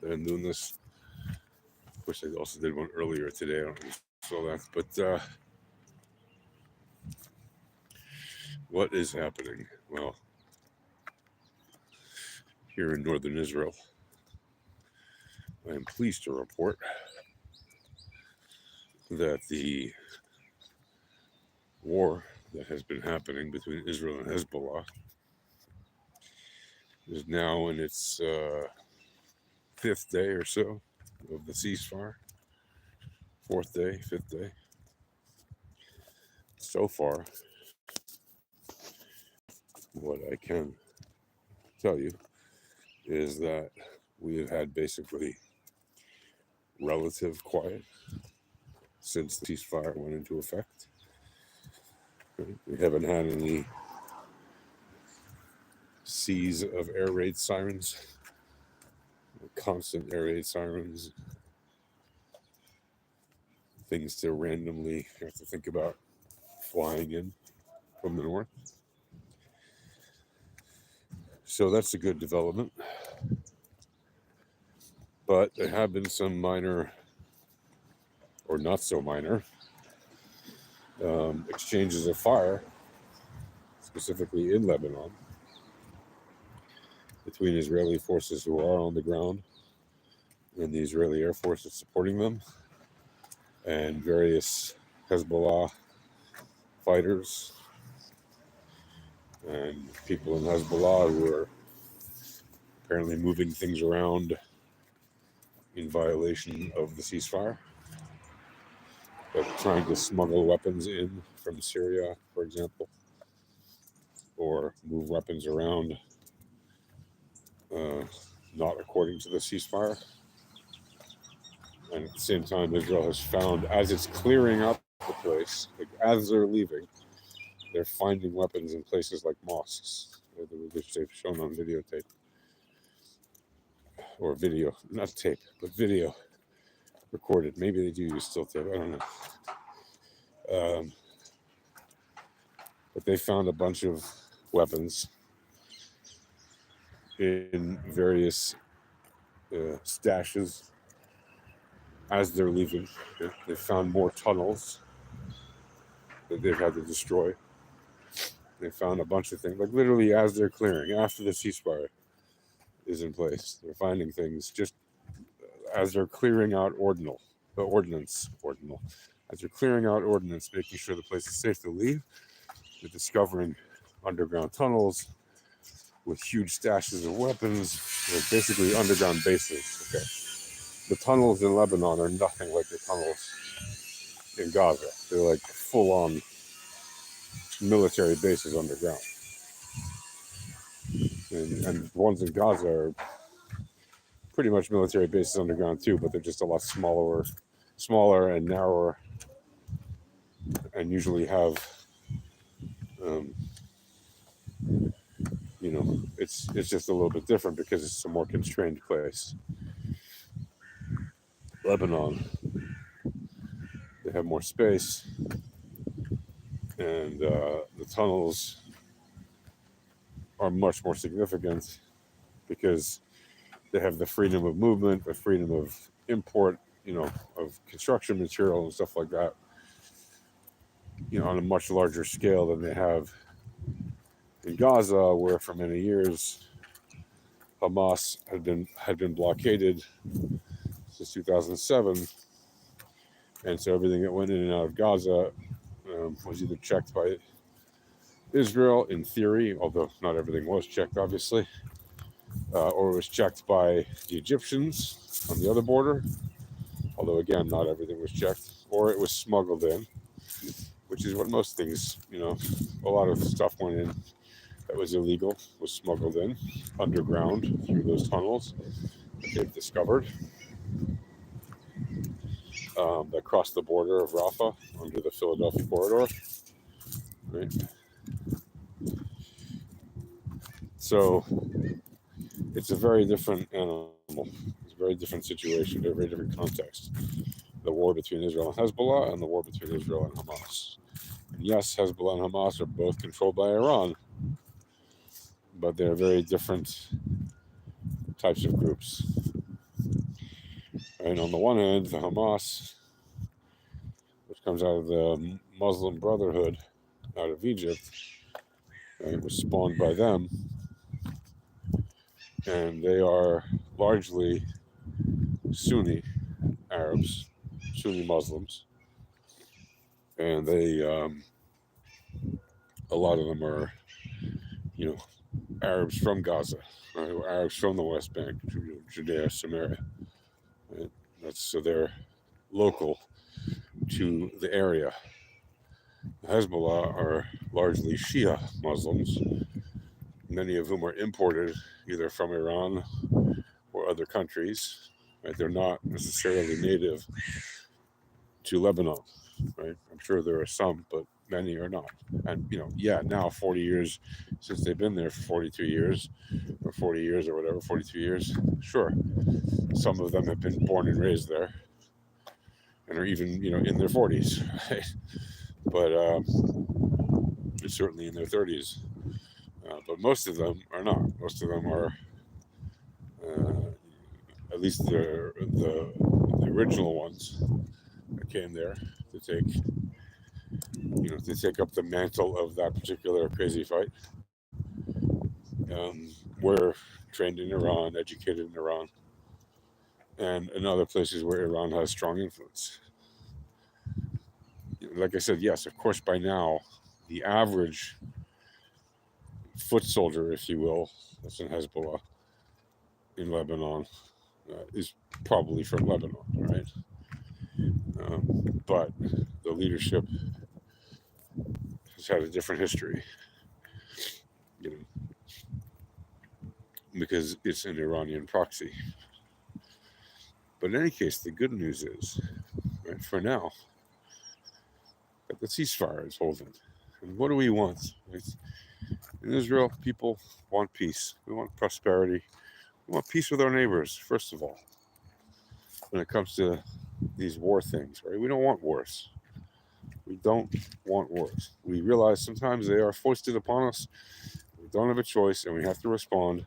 They've been doing this. Of course, I also did one earlier today. I don't know if you saw that. But what is happening? Well, here in northern Israel, I am pleased to report that the war that has been happening between Israel and Hezbollah is now in its fifth day or so of the ceasefire. Fourth day, fifth day. So far, what I can tell you is that we have had basically relative quiet since the ceasefire went into effect. We haven't had any seas of air raid sirens, constant air raid sirens, things to randomly have to think about flying in from the north. So that's a good development. But there have been some minor, or not so minor, exchanges of fire, specifically in Lebanon, between Israeli forces who are on the ground and the Israeli Air Force is supporting them, and various Hezbollah fighters and people in Hezbollah who are apparently moving things around in violation of the ceasefire, but trying to smuggle weapons in from Syria, for example, or move weapons around not according to the ceasefire. And at the same time, Israel has found, as it's clearing up the place, like as they're leaving, they're finding weapons in places like mosques, which they've shown on videotape. Or video, not tape, but video recorded. Maybe they do use still tape, I don't know. But they found a bunch of weapons in various stashes as they're leaving. They found more tunnels that they've had to destroy. They found a bunch of things, like literally as they're clearing, after the ceasefire is in place. They're finding things just as they're clearing out ordnance. As they're clearing out ordnance, making sure the place is safe to leave. They're discovering underground tunnels with huge stashes of weapons. They're basically underground bases. Okay, the tunnels in Lebanon are nothing like the tunnels in Gaza. They're like full-on military bases underground, and the ones in Gaza are pretty much military bases underground too, but they're just a lot smaller and narrower, and usually have, it's just a little bit different because it's a more constrained place. Lebanon, they have more space, and the tunnels are much more significant because they have the freedom of movement, the freedom of import, of construction material and stuff like that, on a much larger scale than they have in Gaza, where for many years Hamas had been blockaded since 2007, and so everything that went in and out of Gaza was either checked by Israel in theory, although not everything was checked, obviously, or it was checked by the Egyptians on the other border, although again, not everything was checked, or it was smuggled in, which is what most things, a lot of stuff went in that was illegal, was smuggled in underground through those tunnels that they've discovered that crossed the border of Rafah under the Philadelphia corridor, right? So it's a very different animal. It's a very different situation, a very different context. The war between Israel and Hezbollah, and the war between Israel and Hamas. And yes, Hezbollah and Hamas are both controlled by Iran, but they're very different types of groups. And on the one hand, the Hamas, which comes out of the Muslim Brotherhood out of Egypt, and it was spawned by them, and they are largely Sunni Arabs, Sunni Muslims, and they, a lot of them are, Arabs from Gaza, right? Or Arabs from the West Bank, Judea, Samaria. Right? So they're local to the area. The Hezbollah are largely Shia Muslims, many of whom are imported either from Iran or other countries. Right? They're not necessarily native to Lebanon. Right? I'm sure there are some, but many are not. And now 40 years since they've been there, for 42 years or 40 years or whatever, 42 years, sure, some of them have been born and raised there and are even in their 40s, right? But certainly in their 30s. But most of them are not. Most of them are, at least the original ones that came there to take up the mantle of that particular crazy fight. Were trained in Iran, educated in Iran, and in other places where Iran has strong influence. Like I said, yes, of course, by now, the average foot soldier, if you will, that's in Hezbollah in Lebanon, is probably from Lebanon, right? But the leadership has had a different history, because it's an Iranian proxy. But in any case, the good news is, right, for now, that the ceasefire is holding. And what do we want? Right? In Israel, people want peace. We want prosperity. We want peace with our neighbors, first of all. When it comes to these war things, right? We don't want wars. We don't want wars. We realize sometimes they are foisted upon us. We don't have a choice, and we have to respond.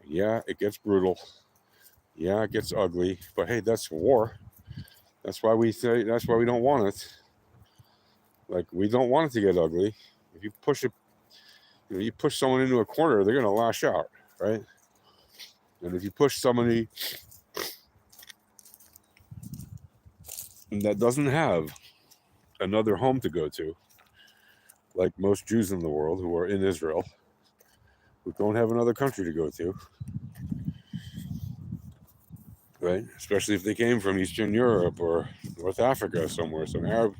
Yeah, it gets brutal. Yeah, it gets ugly. But hey, that's war. That's why we don't want it. Like, we don't want it to get ugly. If you push it, you push someone into a corner, they're going to lash out, right? And if you push somebody that doesn't have another home to go to, like most Jews in the world who are in Israel, who don't have another country to go to, right? Especially if they came from Eastern Europe or North Africa somewhere, some Arab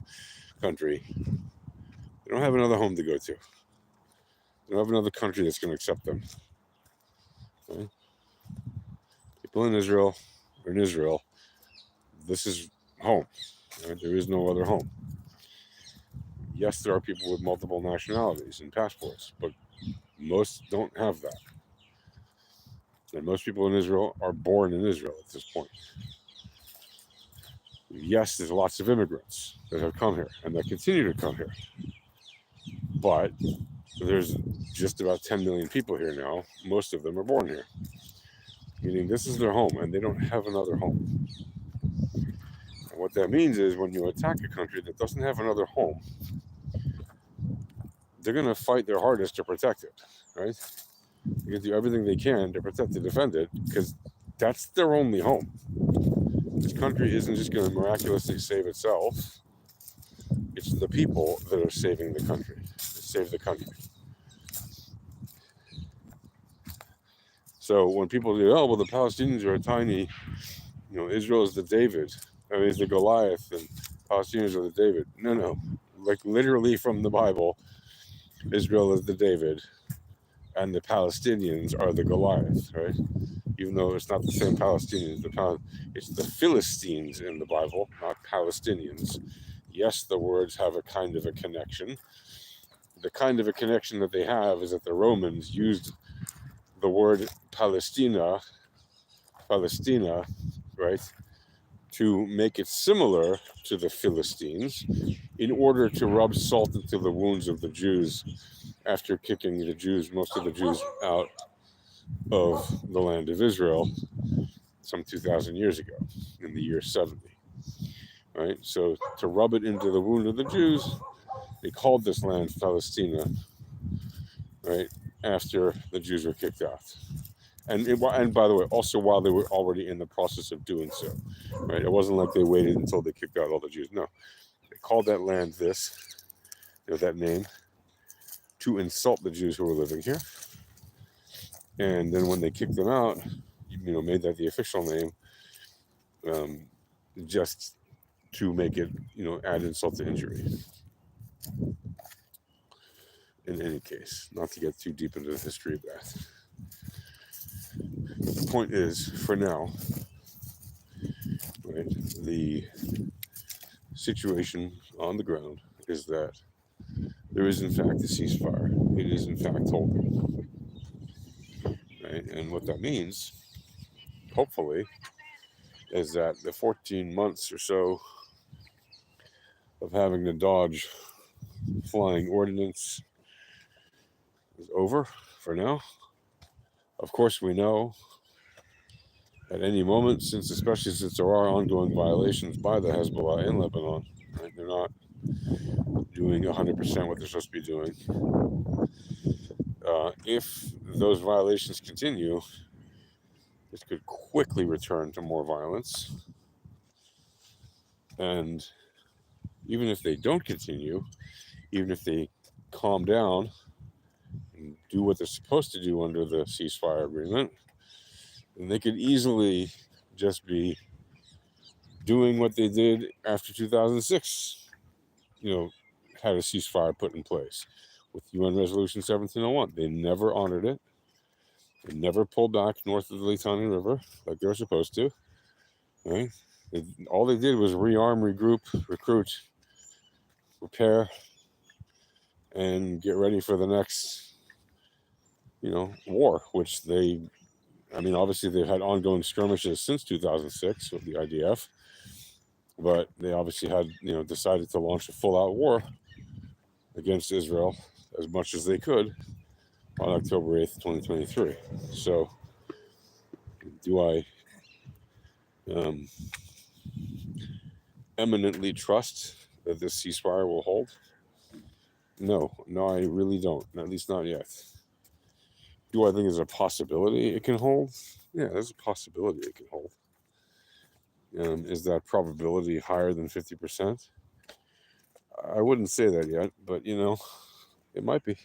country. They don't have another home to go to. They don't have another country that's going to accept them. Right? People in Israel are in Israel. This is home. Right? There is no other home. Yes, there are people with multiple nationalities and passports, but most don't have that. And most people in Israel are born in Israel at this point. Yes, there's lots of immigrants that have come here and that continue to come here. But there's just about 10 million people here now. Most of them are born here. Meaning this is their home and they don't have another home. And what that means is when you attack a country that doesn't have another home, they're going to fight their hardest to protect it, right? They're going to do everything they can to protect and defend it because that's their only home. This country isn't just going to miraculously save itself. It's the people that are saving the country. Save the country. So when people say, oh, well, the Palestinians are a tiny, Israel is the David. I mean, it's the Goliath and Palestinians are the David. No. Like literally from the Bible, Israel is the David and the Palestinians are the Goliath, right? Even though it's not the same Palestinians. It's the Philistines in the Bible, not Palestinians. Yes, the words have a kind of a connection. The kind of a connection that they have is that the Romans used the word Palestina, right, to make it similar to the Philistines in order to rub salt into the wounds of the Jews after kicking most of the Jews out of the land of Israel some 2,000 years ago, in the year 70. Right? So to rub it into the wound of the Jews, they called this land Palestina, right, after the Jews were kicked out. And by the way, also while they were already in the process of doing so, right? It wasn't like they waited until they kicked out all the Jews. No, they called that land this, that name, to insult the Jews who were living here. And then when they kicked them out, made that the official name, just to make it, add insult to injury. In any case, not to get too deep into the history of that. But the point is, for now, right, the situation on the ground is that there is in fact a ceasefire. It is in fact holding. Right? And what that means, hopefully, is that the 14 months or so of having to dodge flying ordnance is over for now. Of course, we know at any moment, especially since there are ongoing violations by the Hezbollah in Lebanon, right? They're not doing 100% what they're supposed to be doing. If those violations continue, this could quickly return to more violence. And even if they don't continue, even if they calm down and do what they're supposed to do under the ceasefire agreement, then they could easily just be doing what they did after 2006, had a ceasefire put in place with UN Resolution 1701. They never honored it. They never pulled back north of the Litani River like they were supposed to. Right? All they did was rearm, regroup, recruit, prepare, and get ready for the next, war, which obviously they've had ongoing skirmishes since 2006 with the IDF, but they obviously had, decided to launch a full-out war against Israel as much as they could on October 8th, 2023. So, do I eminently trust that this ceasefire will hold? No, I really don't, at least not yet. Do I think there's a possibility it can hold? Yeah, there's a possibility it can hold. Is that probability higher than 50%? I wouldn't say that yet, but it might be.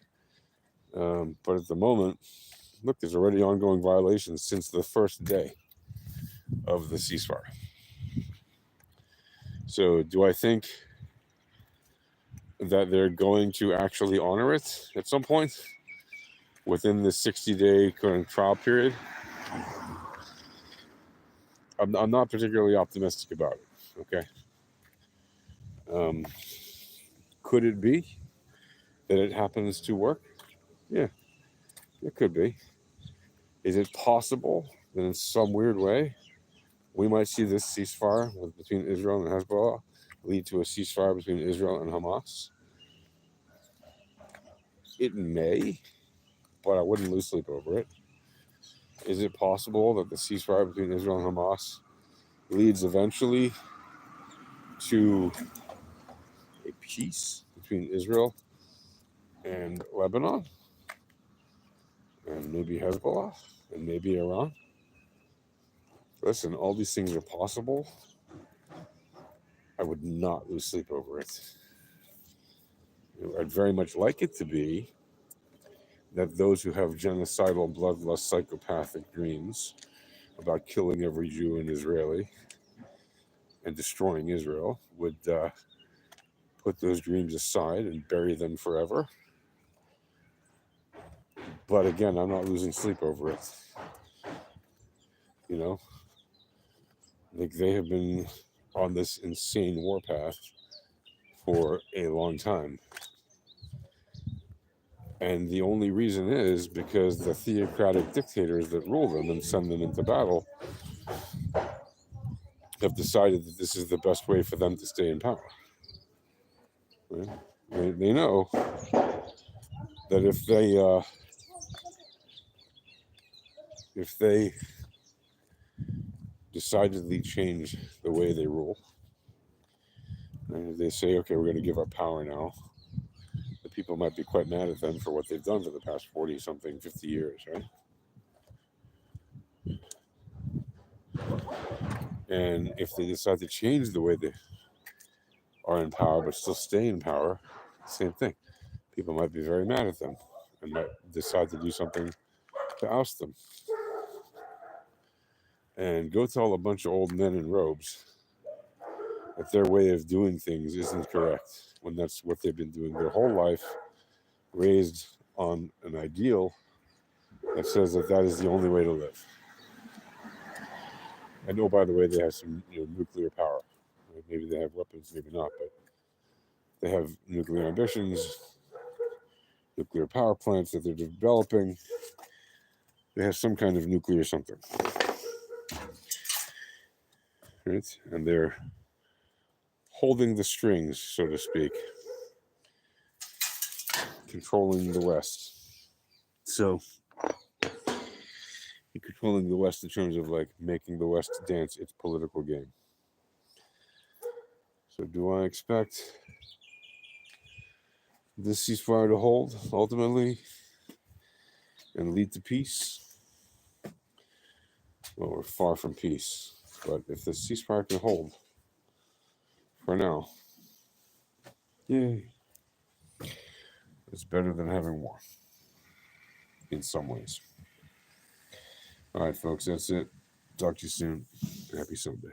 But at the moment, look, there's already ongoing violations since the first day of the ceasefire. So do I think that they're going to actually honor it at some point within the 60-day current trial period? I'm not particularly optimistic about it, okay? Could it be that it happens to work? Yeah, it could be. Is it possible that in some weird way we might see this ceasefire between Israel and Hezbollah lead to a ceasefire between Israel and Hamas? It may, but I wouldn't lose sleep over it. Is it possible that the ceasefire between Israel and Hamas leads eventually to a peace between Israel and Lebanon, and maybe Hezbollah, and maybe Iran? Listen, all these things are possible. I would not lose sleep over it. I'd very much like it to be that those who have genocidal, bloodlust, psychopathic dreams about killing every Jew and Israeli and destroying Israel would put those dreams aside and bury them forever. But again, I'm not losing sleep over it. Like, they have been on this insane warpath for a long time. And the only reason is because the theocratic dictators that rule them and send them into battle have decided that this is the best way for them to stay in power. Right? They know that if they decidedly change the way they rule, and if they say, okay, we're going to give up power now, the people might be quite mad at them for what they've done for the past 40 something, 50 years, right? And if they decide to change the way they are in power but still stay in power, same thing. People might be very mad at them and might decide to do something to oust them. And go tell a bunch of old men in robes that their way of doing things isn't correct, when that's what they've been doing their whole life, raised on an ideal that says that that is the only way to live. And oh, by the way, they have some nuclear power. Maybe they have weapons, maybe not, but they have nuclear ambitions, nuclear power plants that they're developing. They have some kind of nuclear something, right? And they're holding the strings, so to speak, controlling the West. So, you're controlling the West in terms of like making the West dance its political game. So, do I expect this ceasefire to hold ultimately and lead to peace? Well, we're far from peace, but if the ceasefire can hold for now, yay. It's better than having war in some ways. All right, folks, that's it. Talk to you soon. Happy Sunday.